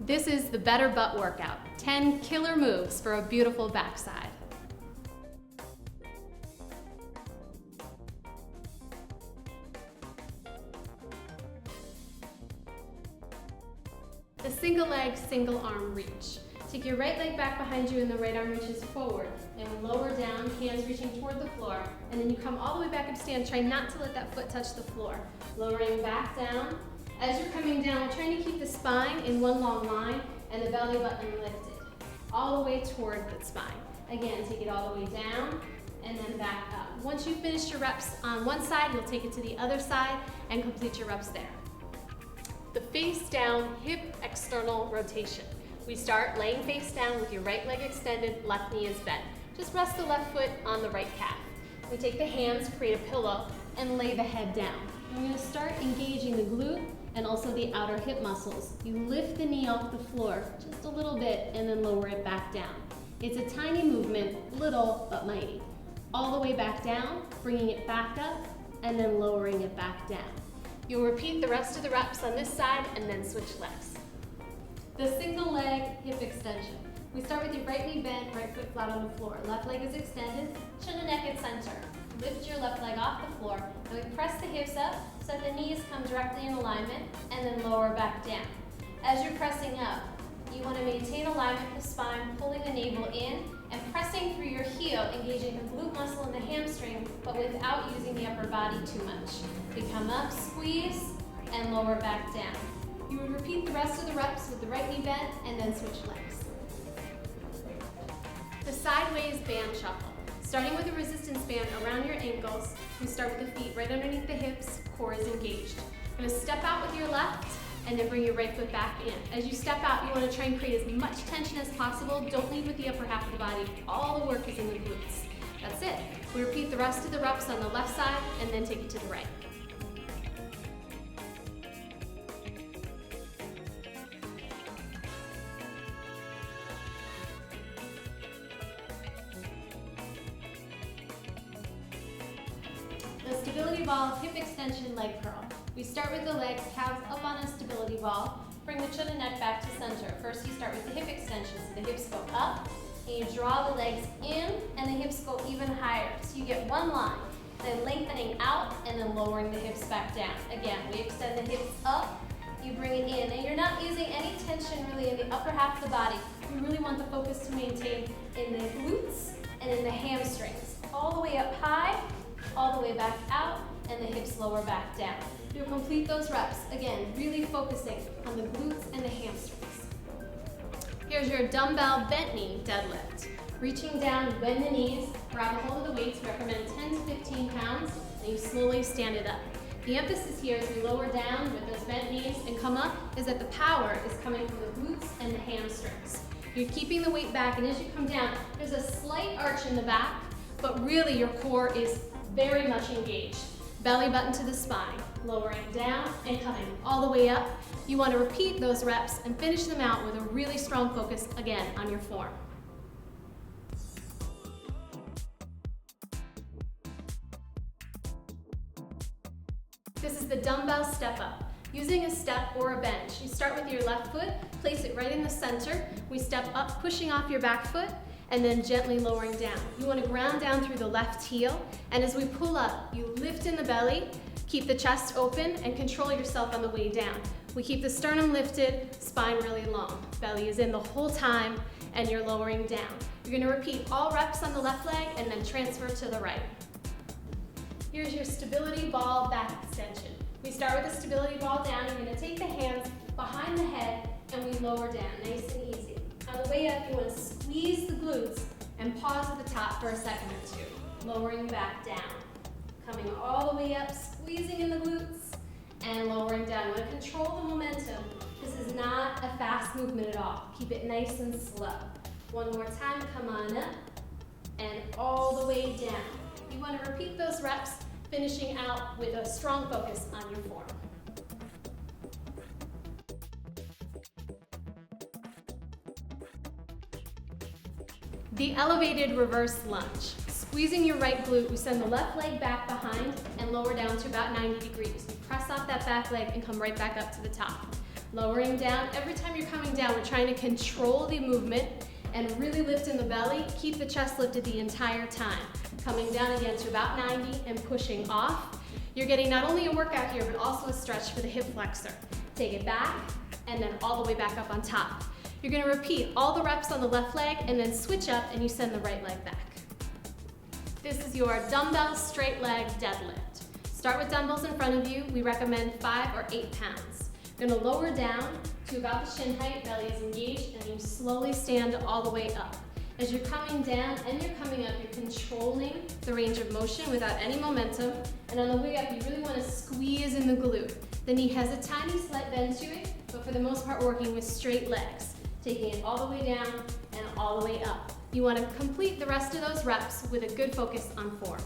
This is the Better Butt Workout. 10 killer moves for a beautiful backside. The single leg, single arm reach. Take your right leg back behind you and the right arm reaches forward. And lower down, hands reaching toward the floor. And then you come all the way back up stand. Try not to let that foot touch the floor. Lowering back down. As you're coming down, we're trying to keep the spine in one long line and the belly button lifted. All the way toward the spine. Again, take it all the way down and then back up. Once you've finished your reps on one side, you'll take it to the other side and complete your reps there. The face down hip external rotation. We start laying face down with your right leg extended, left knee is bent. Just rest the left foot on the right calf. We take the hands, create a pillow, and lay the head down. We're going to start engaging the glute and also the outer hip muscles. You lift the knee off the floor just a little bit and then lower it back down. It's a tiny movement, little but mighty. All the way back down, bringing it back up, and then lowering it back down. You'll repeat the rest of the reps on this side and then switch legs. The single leg hip extension. We start with your right knee bent, right foot flat on the floor. Left leg is extended, chin and neck at center. Lift your left leg off the floor, and we press the hips up so that the knees come directly in alignment, and then lower back down. As you're pressing up, you want to maintain alignment with the spine, pulling the navel in, and pressing through your heel, engaging the glute muscle and the hamstring, but without using the upper body too much. We come up, squeeze, and lower back down. You would repeat the rest of the reps with the right knee bent, and then switch legs. The sideways band shuffle. Starting with a resistance band around your ankles, we start with the feet right underneath the hips, core is engaged. You're going to step out with your left and then bring your right foot back in. As you step out, you want to try and create as much tension as possible. Don't lead with the upper half of the body. All the work is in the glutes. That's it. We repeat the rest of the reps on the left side and then take it to the right. The stability ball, hip extension, leg curl. We start with the legs, calves up on a stability ball. Bring the chin and neck back to center. First you start with the hip extension, so the hips go up, and you draw the legs in, and the hips go even higher. So you get one line, then lengthening out, and then lowering the hips back down. Again, we extend the hips up, you bring it in, and you're not using any tension really in the upper half of the body. We really want the focus to maintain in the glutes and in the hamstrings. All the way up high, all the way back out, and the hips lower back down. You'll complete those reps, again, really focusing on the glutes and the hamstrings. Here's your dumbbell bent knee deadlift. Reaching down, bend the knees, grab a hold of the weights, recommend 10 to 15 pounds, and you slowly stand it up. The emphasis here as we lower down with those bent knees and come up is that the power is coming from the glutes and the hamstrings. You're keeping the weight back, and as you come down, there's a slight arch in the back, but really your core is very much engaged. Belly button to the spine, lowering down and coming all the way up. You want to repeat those reps and finish them out with a really strong focus, again, on your form. This is the dumbbell step up. Using a step or a bench, you start with your left foot, place it right in the center. We step up, pushing off your back foot, and then gently lowering down. You want to ground down through the left heel, and as we pull up, you lift in the belly, keep the chest open, and control yourself on the way down. We keep the sternum lifted, spine really long. Belly is in the whole time, and you're lowering down. You're going to repeat all reps on the left leg, and then transfer to the right. Here's your stability ball back extension. We start with the stability ball down. You're going to take the hands behind the head, and we lower down, nice and easy. On the way up, you want to squeeze the glutes and pause at the top for a second or two. Lowering back down. Coming all the way up, squeezing in the glutes, and lowering down. You want to control the momentum. This is not a fast movement at all. Keep it nice and slow. One more time, come on up, and all the way down. You want to repeat those reps, finishing out with a strong focus on your form. The elevated reverse lunge. Squeezing your right glute, we send the left leg back behind and lower down to about 90 degrees. We press off that back leg and come right back up to the top. Lowering down. Every time you're coming down, we're trying to control the movement and really lift in the belly. Keep the chest lifted the entire time. Coming down again to about 90 and pushing off. You're getting not only a workout here, but also a stretch for the hip flexor. Take it back, and then all the way back up on top. You're gonna repeat all the reps on the left leg, and then switch up, and you send the right leg back. This is your dumbbell straight leg deadlift. Start with dumbbells in front of you. We recommend 5 or 8 pounds. You're gonna lower down to about the shin height, belly is engaged, and you slowly stand all the way up. As you're coming down and you're coming up, you're controlling the range of motion without any momentum. And on the way up, you really want to squeeze in the glute. The knee has a tiny slight bend to it, but for the most part, working with straight legs. Taking it all the way down and all the way up. You want to complete the rest of those reps with a good focus on form.